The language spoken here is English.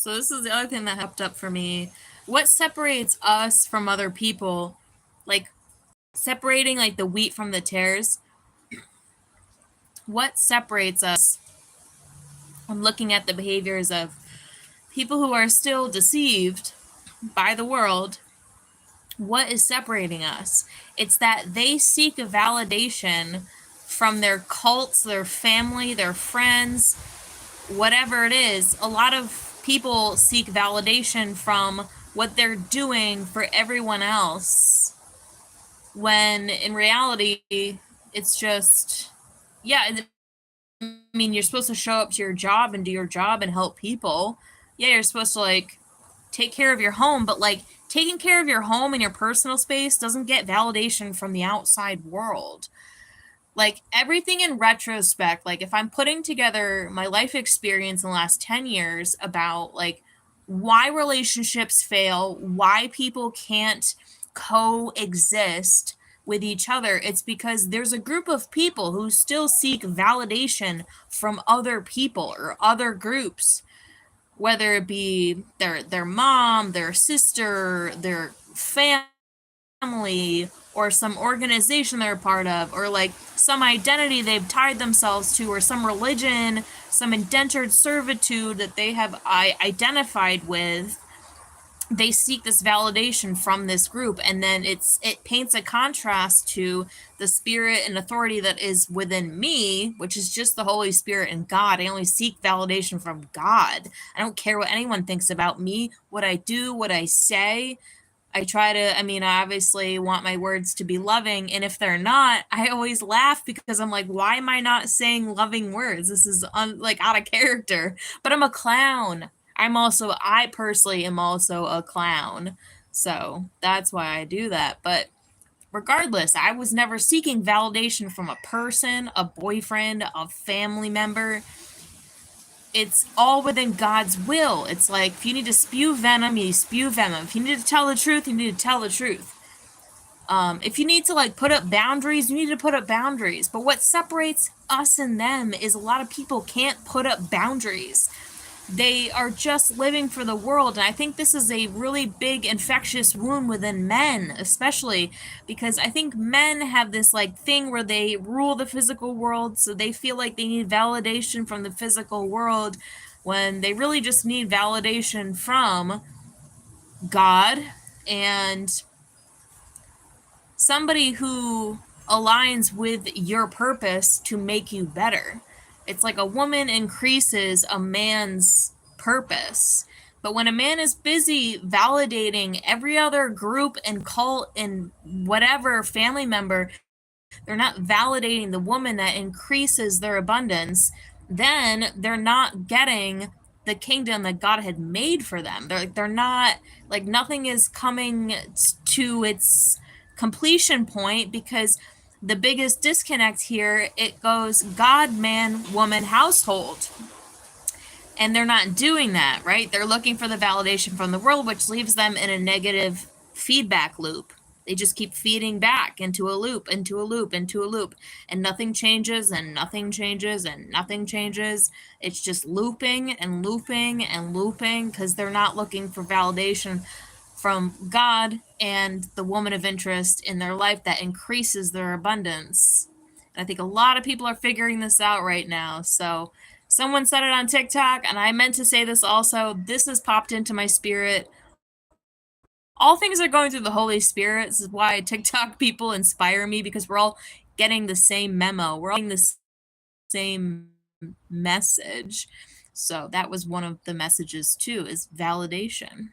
So this is the other thing that popped up for me. What separates us from other people? Like, separating, like, the wheat from the tares. What separates us? I'm looking at the behaviors of people who are still deceived by the world. What is separating us? It's that they seek a validation from their cults, their family, their friends, whatever it is. A lot of people seek validation from what they're doing for everyone else, when in reality, it's just, yeah, I mean, you're supposed to show up to your job and do your job and help people. Yeah, you're supposed to, like, take care of your home, but, like, taking care of your home and your personal space doesn't get validation from the outside world. Like, everything in retrospect, like, if I'm putting together my life experience in the last 10 years about, like, why relationships fail, why people can't coexist with each other, it's because there's a group of people who still seek validation from other people or other groups, whether it be their mom, their sister, their family, or some organization they're a part of, or like some identity they've tied themselves to, or some religion, some indentured servitude that they have identified with. They seek this validation from this group, and then it paints a contrast to the spirit and authority that is within me, which is just the Holy Spirit and God. I only seek validation from God. I don't care what anyone thinks about me, what I do, what I say. I try to, I mean, I obviously want my words to be loving, and if they're not, I always laugh because I'm like, why am I not saying loving words? This is like out of character. But I'm a clown. I personally am also a clown. So that's why I do that. But regardless, I was never seeking validation from a person, a boyfriend, a family member. It's all within God's will. It's like, if you need to spew venom, you spew venom. If you need to tell the truth, you need to tell the truth. If you need to, like, put up boundaries, you need to put up boundaries. But what separates us and them is a lot of people can't put up boundaries. They are just living for the world, and I think this is a really big infectious wound within men, especially because I think men have this, like, thing where they rule the physical world, so they feel like they need validation from the physical world when they really just need validation from God and somebody who aligns with your purpose to make you better. It's like a woman increases a man's purpose. But when a man is busy validating every other group and cult and whatever family member, they're not validating the woman that increases their abundance, then they're not getting the kingdom that God had made for them. They're not, like, nothing is coming to its completion point, because the biggest disconnect here, it goes God, man, woman, household. And they're not doing that, right? They're looking for the validation from the world, which leaves them in a negative feedback loop. They just keep feeding back into a loop, into a loop, into a loop, and nothing changes, and nothing changes, and nothing changes. It's just looping and looping and looping, because they're not looking for validation from God and the woman of interest in their life that increases their abundance. And I think a lot of people are figuring this out right now. So someone said it on TikTok, and I meant to say this also. This has popped into my spirit. All things are going through the Holy Spirit. This is why TikTok people inspire me, because we're all getting the same memo. We're all getting the same message. So that was one of the messages too, is validation.